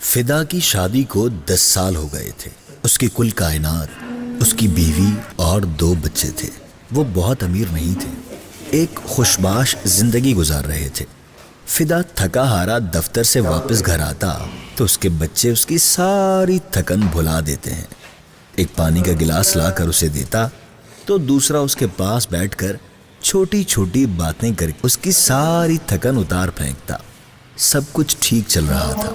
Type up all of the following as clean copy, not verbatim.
فدا کی شادی کو 10 سال ہو گئے تھے۔ اس کی کل کائنات، اس کی بیوی اور 2 بچے تھے۔ وہ بہت امیر نہیں تھے، ایک خوشباش زندگی گزار رہے تھے۔ فدا تھکا ہارا دفتر سے واپس گھر آتا تو اس کے بچے اس کی ساری تھکن بھلا دیتے ہیں۔ ایک پانی کا گلاس لا کر اسے دیتا تو دوسرا اس کے پاس بیٹھ کر چھوٹی چھوٹی باتیں کر اس کی ساری تھکن اتار پھینکتا۔ سب کچھ ٹھیک چل رہا تھا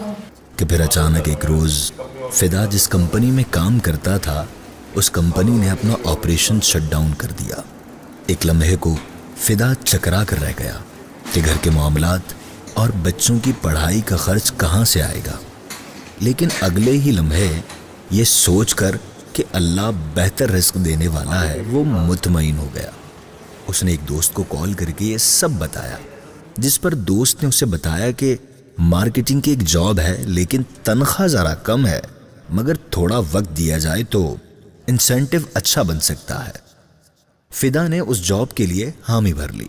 کہ پھر اچانک ایک روز فدا جس کمپنی میں کام کرتا تھا اس کمپنی نے اپنا آپریشن شٹ ڈاؤن کر دیا۔ ایک لمحے کو فدا چکرا کر رہ گیا کہ گھر کے معاملات اور بچوں کی پڑھائی کا خرچ کہاں سے آئے گا، لیکن اگلے ہی لمحے یہ سوچ کر کہ اللہ بہتر رزق دینے والا ہے وہ مطمئن ہو گیا۔ اس نے ایک دوست کو کال کر کے یہ سب بتایا، جس پر دوست نے اسے بتایا کہ مارکیٹنگ کی ایک جاب ہے لیکن تنخواہ ذرا کم ہے، مگر تھوڑا وقت دیا جائے تو انسینٹیو اچھا بن سکتا ہے۔ فدا نے اس جاب کے لیے حامی بھر لی۔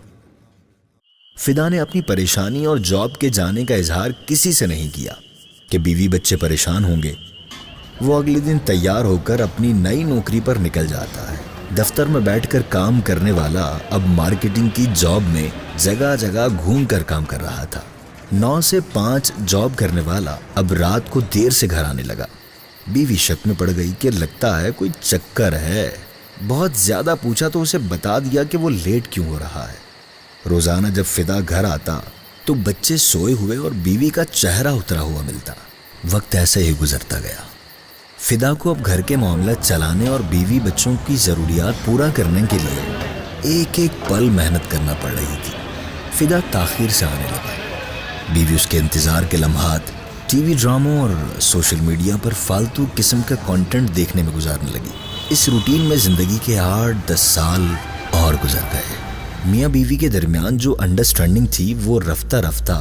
فدا نے اپنی پریشانی اور جاب کے جانے کا اظہار کسی سے نہیں کیا کہ بیوی بچے پریشان ہوں گے۔ وہ اگلے دن تیار ہو کر اپنی نئی نوکری پر نکل جاتا ہے۔ دفتر میں بیٹھ کر کام کرنے والا اب مارکیٹنگ کی جاب میں جگہ جگہ گھوم کر کام کر رہا تھا۔ 9 سے 5 جاب کرنے والا اب رات کو دیر سے گھر آنے لگا۔ بیوی شک میں پڑ گئی کہ لگتا ہے کوئی چکر ہے۔ بہت زیادہ پوچھا تو اسے بتا دیا کہ وہ لیٹ کیوں ہو رہا ہے۔ روزانہ جب فدا گھر آتا تو بچے سوئے ہوئے اور بیوی کا چہرہ اترا ہوا ملتا۔ وقت ایسے ہی گزرتا گیا۔ فدا کو اب گھر کے معاملات چلانے اور بیوی بچوں کی ضروریات پورا کرنے کے لیے ایک ایک پل محنت کرنا پڑ رہی تھی۔ فدا تاخیر سے آنے لگا۔ بیوی اس کے انتظار کے لمحات ٹی وی ڈراموں اور سوشل میڈیا پر فالتو قسم کا کنٹینٹ دیکھنے میں گزارنے لگی۔ اس روٹین میں زندگی کے 8-10 سال اور گزر گئے۔ میاں بیوی کے درمیان جو انڈرسٹینڈنگ تھی وہ رفتہ رفتہ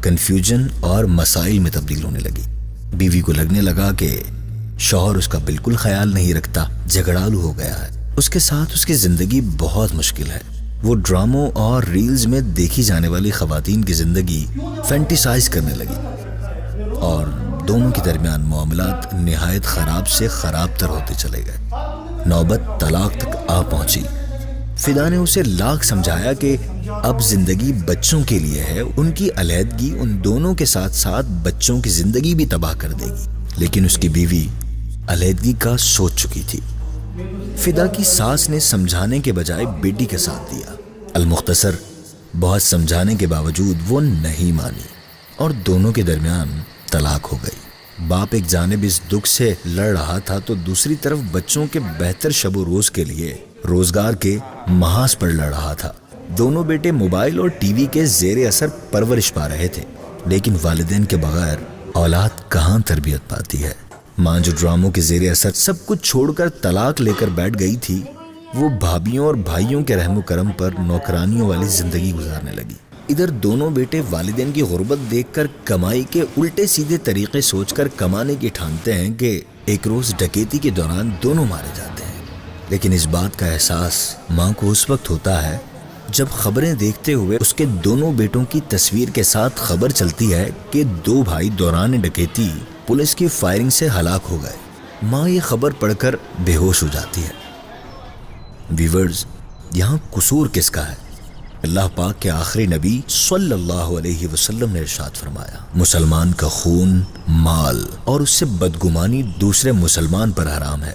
کنفیوژن اور مسائل میں تبدیل ہونے لگی۔ بیوی کو لگنے لگا کہ شوہر اس کا بالکل خیال نہیں رکھتا، جھگڑالو ہو گیا ہے، اس کے ساتھ اس کی زندگی بہت مشکل ہے۔ وہ ڈراموں اور ریلز میں دیکھی جانے والی خواتین کی زندگی فینٹیسائز کرنے لگی اور دونوں کے درمیان معاملات نہایت خراب سے خراب تر ہوتے چلے گئے۔ نوبت طلاق تک آ پہنچی۔ فدا نے اسے لاکھ سمجھایا کہ اب زندگی بچوں کے لیے ہے، ان کی علیحدگی ان دونوں کے ساتھ ساتھ بچوں کی زندگی بھی تباہ کر دے گی، لیکن اس کی بیوی علیحدگی کا سوچ چکی تھی۔ فدا کی ساس نے سمجھانے کے بجائے بیٹی کا ساتھ دیا۔ المختصر بہت سمجھانے کے باوجود وہ نہیں مانی اور دونوں کے درمیان طلاق ہو گئی۔ باپ ایک جانب اس دکھ سے لڑ رہا تھا تو دوسری طرف بچوں کے بہتر شب و روز کے لیے روزگار کے محاذ پر لڑ رہا تھا۔ دونوں بیٹے موبائل اور ٹی وی کے زیر اثر پرورش پا رہے تھے، لیکن والدین کے بغیر اولاد کہاں تربیت پاتی ہے۔ ماں جو ڈراموں کے زیر اثر سب کچھ چھوڑ کر طلاق لے کر بیٹھ گئی تھی، وہ بھابھیوں اور بھائیوں کے رحم و کرم پر نوکرانیوں والی زندگی گزارنے لگی۔ ادھر دونوں بیٹے والدین کی غربت دیکھ کر کمائی کے الٹے سیدھے طریقے سوچ کر کمانے کی ٹھانتے ہیں کہ ایک روز ڈکیتی کے دوران دونوں مارے جاتے ہیں۔ لیکن اس بات کا احساس ماں کو اس وقت ہوتا ہے جب خبریں دیکھتے ہوئے اس کے دونوں بیٹوں کی تصویر کے ساتھ خبر چلتی ہے کہ 2 بھائی دوران ڈکیتی پولیس کی فائرنگ سے ہلاک ہو گئے۔ ماں یہ خبر پڑھ کر بے ہوش ہو جاتی ہے۔ ویورز، یہاں قصور کس کا ہے؟ اللہ پاک کے آخری نبی صلی اللہ علیہ وسلم نے ارشاد فرمایا، مسلمان کا خون، مال اور اس سے بدگمانی دوسرے مسلمان پر حرام ہے۔